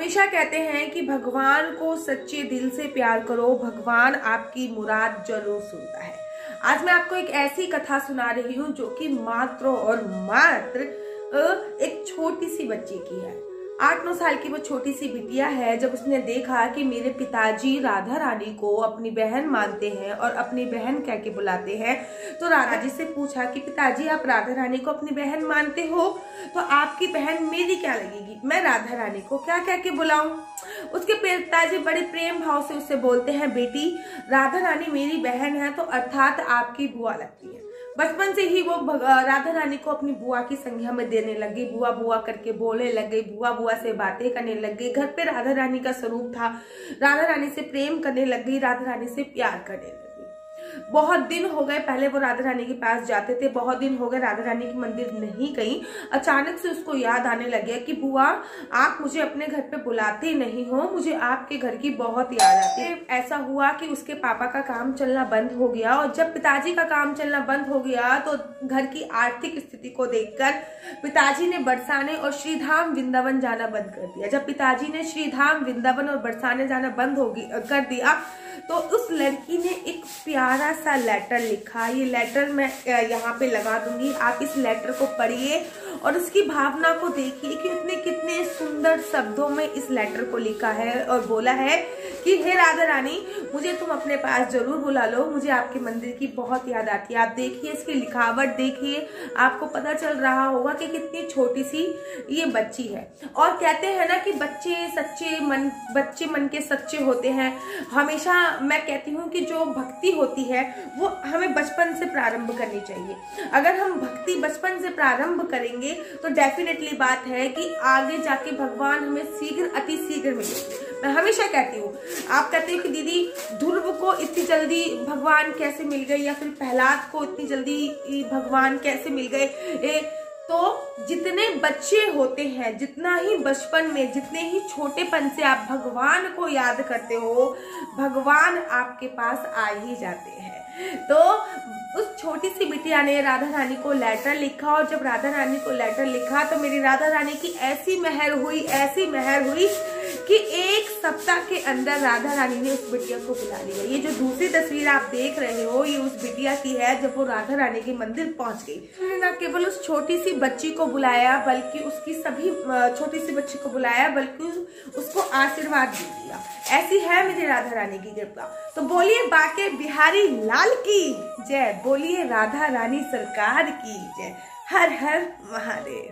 हमेशा कहते हैं कि भगवान को सच्चे दिल से प्यार करो, भगवान आपकी मुराद जरूर सुनता है। आज मैं आपको एक ऐसी कथा सुना रही हूँ जो कि मात्र और मात्र एक छोटी सी बच्ची की है। 8-9 साल की वो छोटी सी बिटिया है। जब उसने देखा कि मेरे पिताजी राधा रानी को अपनी बहन मानते हैं और अपनी बहन कह के बुलाते हैं, तो राधा जी से पूछा कि पिताजी आप राधा रानी को अपनी बहन मानते हो, तो आपकी बहन मेरी क्या लगेगी, मैं राधा रानी को क्या कह के बुलाऊं। उसके पिताजी बड़े प्रेम भाव से उससे बोलते हैं, बेटी राधा रानी मेरी बहन है तो अर्थात आपकी बुआ लगती है। बचपन से ही वो राधा रानी को अपनी बुआ की संज्ञा में देने लगी, बुआ बुआ करके बोलने लग गई, बुआ बुआ से बातें करने लग गई। घर पे राधा रानी का स्वरूप था, राधा रानी से प्रेम करने लग गई, राधा रानी से प्यार करने लगी। बहुत दिन हो गए, पहले वो राधा रानी के पास जाते थे, बहुत दिन हो गए राधा रानी के मंदिर नहीं गई। अचानक से उसको याद आने लग गया कि बुआ आप मुझे अपने घर पे बुलाते नहीं हो, मुझे आपके घर की बहुत याद आती है। ऐसा हुआ कि उसके पापा का काम चलना बंद हो गया, और जब पिताजी का काम चलना बंद हो गया तो घर की आर्थिक स्थिति को देखकर पिताजी ने बरसाने और श्रीधाम वृंदावन जाना बंद कर दिया। जब पिताजी ने श्रीधाम वृंदावन और बरसाने जाना बंद कर दिया तो उस लड़की ने एक प्यारा सा लेटर लिखा। ये लेटर मैं यहाँ पे लगा दूंगी, आप इस लेटर को पढ़िए और उसकी भावना को देखिए कि उसने कितने सुंदर शब्दों में इस लेटर को लिखा है और बोला है कि हे राधा रानी मुझे तुम अपने पास जरूर बुला लो, मुझे आपके मंदिर की बहुत याद आती है। आप देखिए इसकी लिखावट देखिए, आपको पता चल रहा होगा कि कितनी छोटी सी ये बच्ची है। और कहते हैं ना कि बच्चे मन के सच्चे होते हैं। हमेशा मैं कहती हूँ कि जो भक्ति होती है वो हमें बचपन से प्रारंभ करनी चाहिए। अगर हम भक्ति बचपन से प्रारंभ करेंगे तो डेफिनेटली बात है कि आगे जाके भगवान हमें अति शीघ्र मिलेंगे। मैं हमेशा कहती हूँ, आप कहते हैं कि दीदी ध्रुव को इतनी जल्दी भगवान कैसे मिल गए, या फिर प्रहलाद को इतनी जल्दी भगवान कैसे मिल गए। तो जितने बच्चे होते हैं, जितना ही बचपन में, जितने ही छोटेपन से आप भगवान को याद करते हो, भगवान आपके पास आ ही जाते हैं। तो उस छोटी सी बिटिया ने राधा रानी को लेटर लिखा, और जब राधा रानी को लेटर लिखा तो मेरी राधा रानी की ऐसी मेहर हुई कि 1 सप्ताह के अंदर राधा रानी ने उस बिटिया को बुला लिया। ये जो दूसरी तस्वीर आप देख रहे हो ये उस बिटिया की है जब वो राधा रानी के मंदिर पहुंच गई। न केवल उस छोटी सी बच्ची को बुलाया बल्कि उसकी सभी छोटी सी बच्ची को बुलाया, बल्कि उसको आशीर्वाद भी दिया। ऐसी है मेरी राधा रानी की कृपा। तो बोलिए बाके बिहारी लाल की जय, बोलिए राधा रानी सरकार की जय। हर हर महादेव।